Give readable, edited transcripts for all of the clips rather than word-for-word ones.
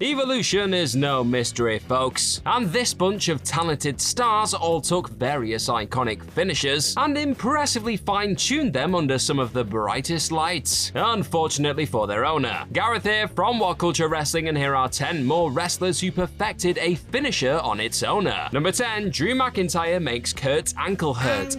Evolution is no mystery, folks, and this bunch of talented stars all took various iconic finishes and impressively fine-tuned them under some of the brightest lights. Unfortunately for their owner. Gareth here from What Culture Wrestling, and here are 10 more wrestlers who perfected a finisher on its owner. Number 10, Drew McIntyre makes Kurt's ankle hurt.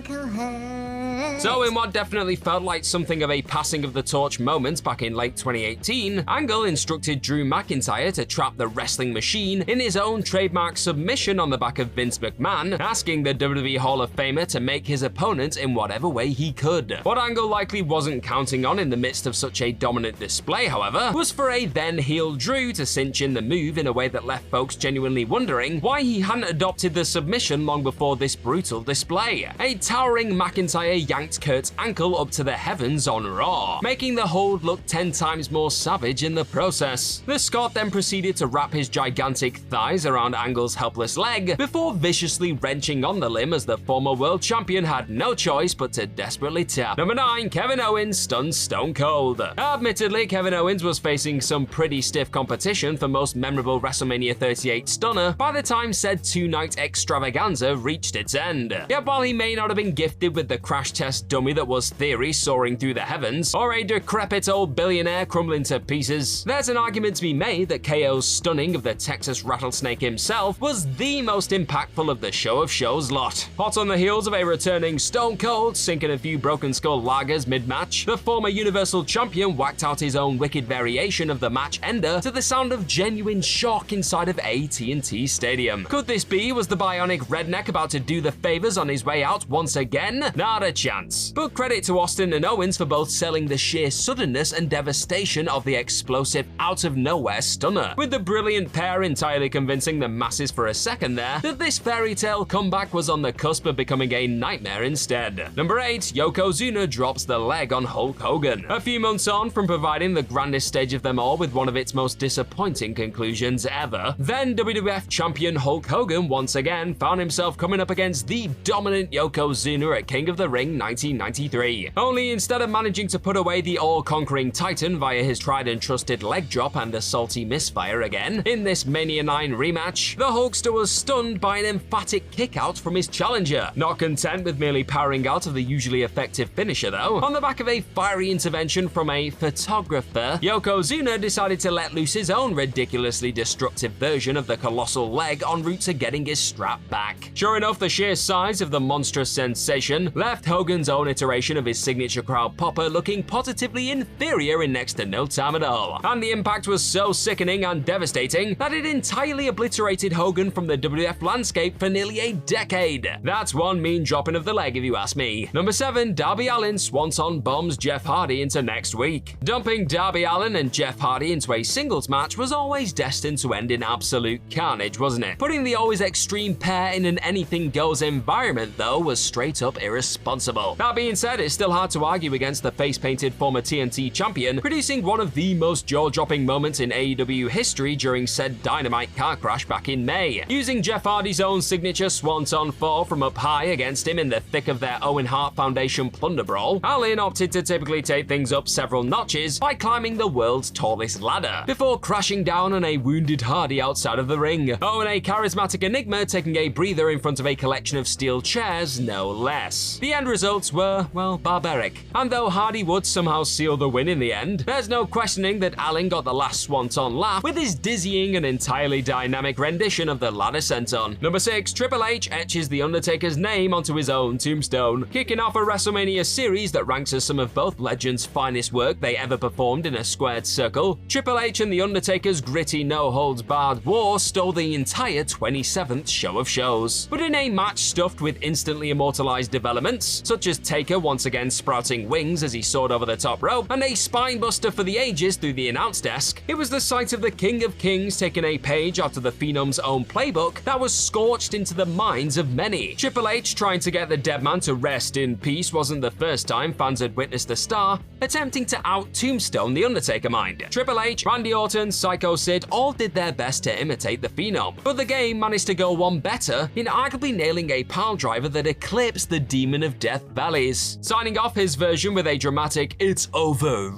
So in what definitely felt like something of a passing of the torch moment back in late 2018, Angle instructed Drew McIntyre to trap the wrestling machine in his own trademark submission on the back of Vince McMahon, asking the WWE Hall of Famer to make his opponent in whatever way he could. What Angle likely wasn't counting on in the midst of such a dominant display, however, was for a then-heel Drew to cinch in the move in a way that left folks genuinely wondering why he hadn't adopted the submission long before this brutal display. A towering McIntyre yanked Kurt's ankle up to the heavens on Raw, making the hold look 10 times more savage in the process. The Scot then proceeded to wrap his gigantic thighs around Angle's helpless leg before viciously wrenching on the limb as the former world champion had no choice but to desperately tap. Number 9, Kevin Owens stuns Stone Cold. Admittedly, Kevin Owens was facing some pretty stiff competition for most memorable WrestleMania 38 stunner by the time said two-night extravaganza reached its end. Yet while he may not have been gifted with the crash test dummy that was Theory soaring through the heavens, or a decrepit old billionaire crumbling to pieces, there's an argument to be made that KO's stunning of the Texas Rattlesnake himself was the most impactful of the show of shows lot. Hot on the heels of a returning Stone Cold sinking a few Broken Skull lagers mid-match, the former Universal Champion whacked out his own wicked variation of the match ender to the sound of genuine shock inside of AT&T Stadium. Could this be was the bionic redneck about to do the favors on his way out once again? Not a chance. But credit to Austin and Owens for both selling the sheer suddenness and devastation of the explosive out-of-nowhere stunner, with the brilliant pair entirely convincing the masses for a second there that this fairy tale comeback was on the cusp of becoming a nightmare instead. Number 8, Yokozuna drops the leg on Hulk Hogan. A few months on from providing the grandest stage of them all with one of its most disappointing conclusions ever, then WWF champion Hulk Hogan once again found himself coming up against the dominant Yokozuna at King of the Ring 1993. Only instead of managing to put away the all-conquering Titan via his tried and trusted leg drop and a salty misfire again, in this Mania 9 rematch, the Hulkster was stunned by an emphatic kick-out from his challenger. Not content with merely powering out of the usually effective finisher though, on the back of a fiery intervention from a photographer, Yokozuna decided to let loose his own ridiculously destructive version of the colossal leg en route to getting his strap back. Sure enough, the sheer size of the monstrous sensation left Hogan's own iteration of his signature crowd popper looking positively inferior in next to no time at all. And the impact was so sickening and devastating that it entirely obliterated Hogan from the WWF landscape for nearly a decade. That's one mean dropping of the leg if you ask me. Number 7, Darby Allin Swanton bombs Jeff Hardy into next week. Dumping Darby Allin and Jeff Hardy into a singles match was always destined to end in absolute carnage, wasn't it? Putting the always extreme pair in an anything-goes environment though was straight up irresponsible. That being said, it's still hard to argue against the face-painted former TNT champion producing one of the most jaw-dropping moments in AEW history during said Dynamite car crash back in May. Using Jeff Hardy's own signature Swanton 4 from up high against him in the thick of their Owen Hart Foundation plunder brawl, Allin opted to typically take things up several notches by climbing the world's tallest ladder, before crashing down on a wounded Hardy outside of the ring. Owen, a charismatic enigma, taking a breather in front of a collection of steel chairs, no less. The end results were, well, barbaric. And though Hardy would somehow seal the win in the end, there's no questioning that Allin got the last Swanton laugh with his dizzying and entirely dynamic rendition of the ladder senton. Number 6, Triple H etches The Undertaker's name onto his own tombstone, kicking off a WrestleMania series that ranks as some of both legends' finest work they ever performed in a squared circle. Triple H and The Undertaker's gritty no-holds-barred war stole the entire 27th show of shows. But in a match stuffed with instantly immortalized developments, such as Taker once again sprouting wings as he soared over the top rope, and a spinebuster for the ages through the announce desk, it was the sight of the King of Kings taking a page out of the Phenom's own playbook that was scorched into the minds of many. Triple H trying to get the dead man to rest in peace wasn't the first time fans had witnessed the star attempting to out-tombstone the Undertaker mind. Triple H, Randy Orton, Psycho Sid all did their best to imitate the Phenom, but the game managed to go one better in arguably nailing a piledriver that eclipsed the Demon of Death bellies, signing off his version with a dramatic "It's over."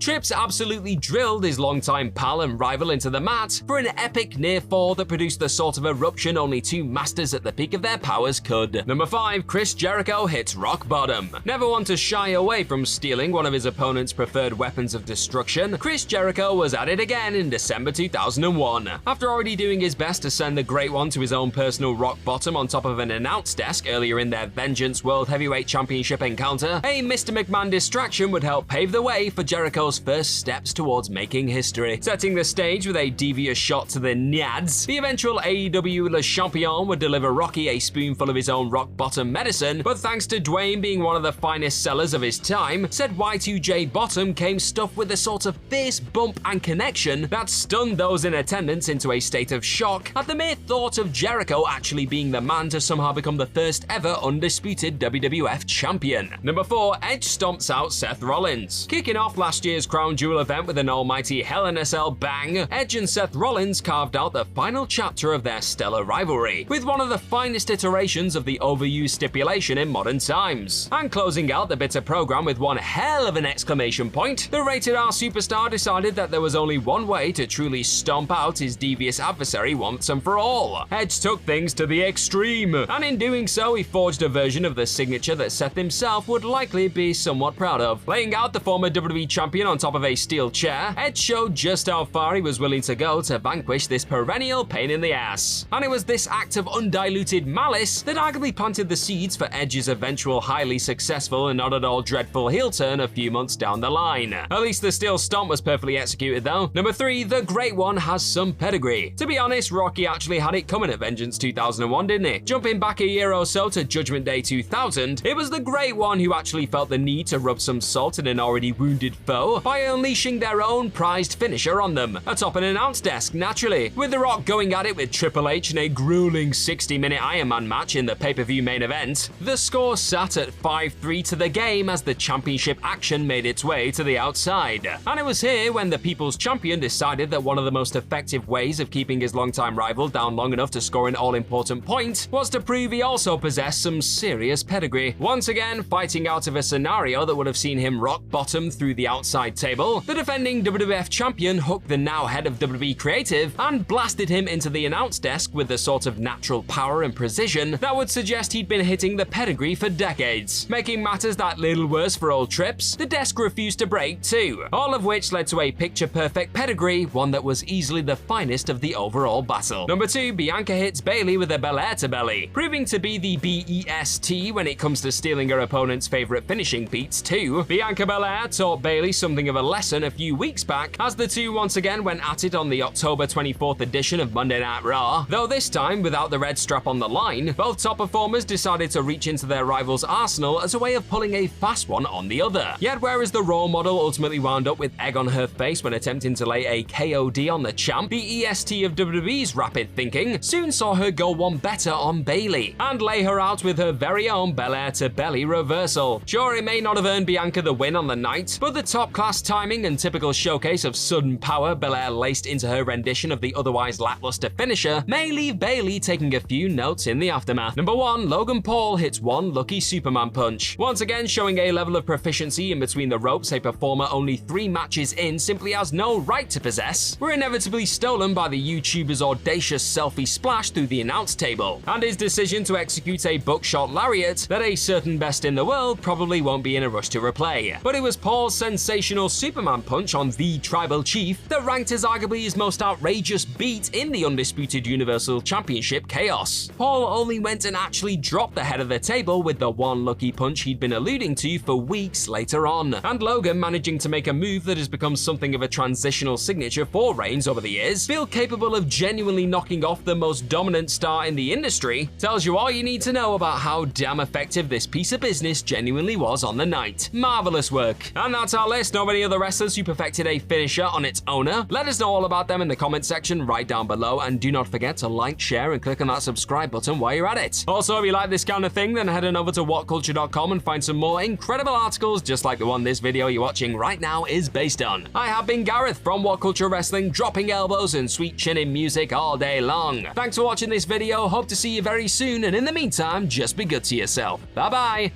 Trips absolutely drilled his longtime pal and rival into the mat for an epic near fall that produced the sort of eruption only two masters at the peak of their powers could. Number 5, Chris Jericho hits rock bottom. Never one to shy away from stealing one of his opponent's preferred weapons of destruction, Chris Jericho was at it again in December 2001. After already doing his best to send the Great One to his own personal rock bottom on top of an announce desk earlier in their Vengeance World Heavyweight Championship encounter, a Mr. McMahon distraction would help pave the way for Jericho's first steps towards making history. Setting the stage with a devious shot to the nads, the eventual AEW Le Champion would deliver Rocky a spoonful of his own rock bottom medicine, but thanks to Dwayne being one of the finest sellers of his time, said Y2J bottom came stuffed with a sort of fierce bump and connection that stunned those in attendance into a state of shock at the mere thought of Jericho actually being the man to somehow become the first ever undisputed WWF champion. Number 4, Edge stomps out Seth Rollins. Kicking off last year's Crown Jewel event with an almighty Hell in a Cell bang, Edge and Seth Rollins carved out the final chapter of their stellar rivalry, with one of the finest iterations of the overused stipulation in modern times. And closing out the bitter program with one hell of an exclamation point, the Rated R superstar decided that there was only one way to truly stomp out his devious adversary once and for all. Edge took things to the extreme, and in doing so he forged a version of the signature that Seth himself would likely be somewhat proud of. Laying out the former WWE champion on top of a steel chair, Edge showed just how far he was willing to go to vanquish this perennial pain in the ass. And it was this act of undiluted malice that arguably planted the seeds for Edge's eventual highly successful and not at all dreadful heel turn a few months down the line. At least the steel stomp was perfectly executed though. Number 3, the Great One has some pedigree. To be honest, Rocky actually had it coming at Vengeance 2001, didn't he? Jumping back a year or so to Judgment Day 2000, it was the Great One who actually felt the need to rub some salt in an already wounded foe by unleashing their own prized finisher on them, atop an announce desk naturally, with The Rock going at it with Triple H in a grueling 60-minute Iron Man match in the pay-per-view main event. The score sat at 5-3 to the game as the championship action made its way to the outside. And it was here when the People's Champion decided that one of the most effective ways of keeping his longtime rival down long enough to score an all-important point was to prove he also possessed some serious pedigree. Once again, fighting out of a scenario that would have seen him rock bottom through the outside table, the defending WWF champion hooked the now head of WWE Creative and blasted him into the announce desk with the sort of natural power and precision that would suggest he'd been hitting the pedigree for decades. Making matters that little worse for old Trips, the desk refused to break too, all of which led to a picture-perfect pedigree, one that was easily the finest of the overall battle. Number 2, Bianca hits Bayley with a Belair to belly, proving to be the BEST when it comes to stealing her opponent's favorite finishing beats too. Bianca Belair taught Bayley something of a lesson a few weeks back as the two once again went at it on the October 24th edition of Monday Night Raw, though this time without the red strap on the line. Both top performers decided to reach into their rival's arsenal as a way of pulling a fast one on the other. Yet whereas the Raw model ultimately wound up with egg on her face when attempting to lay a KOD on the champ, the EST of WWE's rapid thinking soon saw her go one better on Bayley and lay her out with her very own Belair to belly reversal. Sure, it may not have earned Bianca the win on the night, but the top-class timing and typical showcase of sudden power Belair laced into her rendition of the otherwise lackluster finisher may leave Bayley taking a few notes in the aftermath. Number 1, Logan Paul hits one lucky Superman punch. Once again showing a level of proficiency in between the ropes a performer only 3 matches in simply has no right to possess, were inevitably stolen by the YouTuber's audacious selfie splash through the announce table, and his decision to execute a buckshot lariat that a certain best in the world probably won't be in a rush to replay. But it was Paul's sensational Superman punch on the Tribal Chief that ranked as arguably his most outrageous beat in the Undisputed Universal Championship chaos. Paul only went and actually dropped the head of the table with the one lucky punch he'd been alluding to for weeks later on, and Logan managing to make a move that has become something of a transitional signature for Reigns over the years, feel capable of genuinely knocking off the most dominant star in the industry, tells you all you need to know about how damn effective this piece of business genuinely was on the night. Marvelous work. And that's our list. Know any other wrestlers who perfected a finisher on its owner? Let us know all about them in the comment section right down below, and do not forget to like, share, and click on that subscribe button while you're at it. Also, if you like this kind of thing, then head on over to whatculture.com and find some more incredible articles just like the one this video you're watching right now is based on. I have been Gareth from What Culture Wrestling, dropping elbows and sweet chinning music all day long. Thanks for watching this video, hope to see you very soon, and in the meantime, just be good to yourself. Bye bye!